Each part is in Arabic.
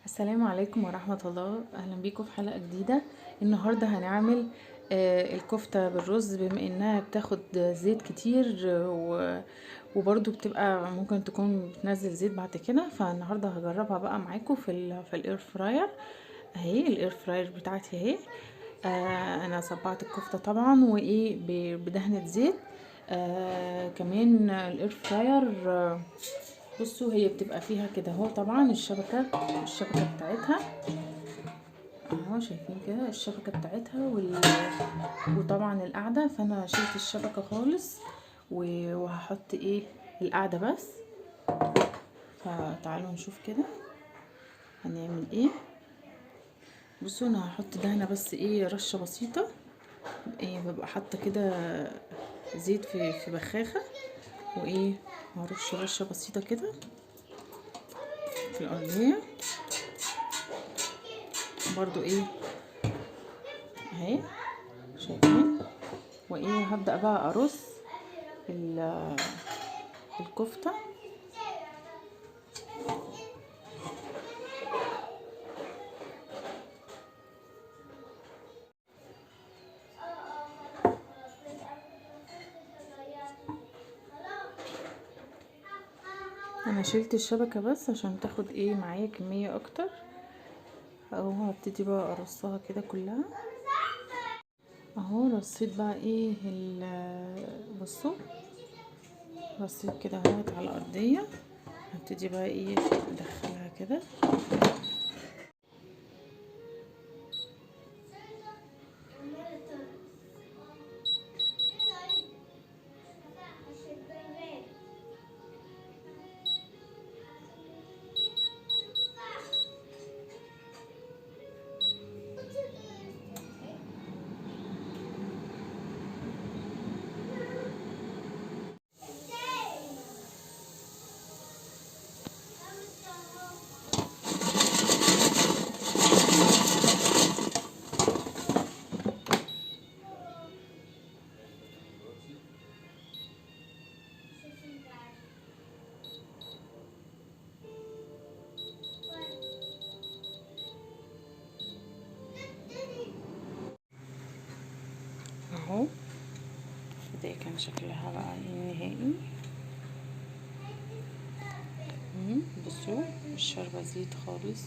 السلام عليكم ورحمة الله، أهلا بيكم في حلقة جديدة. النهاردة هنعمل الكفتة بالرز، بما انها بتاخد زيت كتير وبرضو بتبقى ممكن تكون بتنزل زيت بعد كده. فالنهاردة هجربها بقى معاكم في الاير فراير. اهي الاير فراير بتاعتي اهي. انا صبعت الكفتة طبعا وايه بدهنة زيت. كمان الاير فراير بصوا هي بتبقى فيها كده اهو. طبعا الشبكة بتاعتها اهو، شايفين كده الشبكة بتاعتها وطبعا القاعدة. فانا شلت الشبكة خالص وهحط ايه القاعدة بس. فتعالوا نشوف كده هنعمل ايه. بصوا انا هحط دهنة بس ايه رشة بسيطة. ايه ببقى حاطة كده زيت في بخاخة، وايه هرش رشة بسيطة كده في الارضية برضو ايه اهي، شايفين. وايه هبدأ بقى ارص الكفتة. انا شلت الشبكة بس عشان تاخد ايه معايا كمية اكتر، اهو هبتدي بقى ارصها كده كلها اهو. رصيت بقى ايه بصوا رصيت كده اهوت على الارضية. هبتدي بقى ايه ادخلها كده. اهو ده كان شكلها بقى النهائي. بصوا مش شاربة زيت خالص،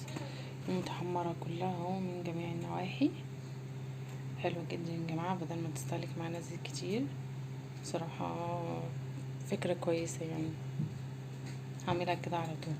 ومتحمرة كلها اهو من جميع النواحي. حلو جدا يا جماعة، بدل ما تستهلك معانا زيت كتير. بصراحة فكرة كويسة يعني، هعملها كده على طول.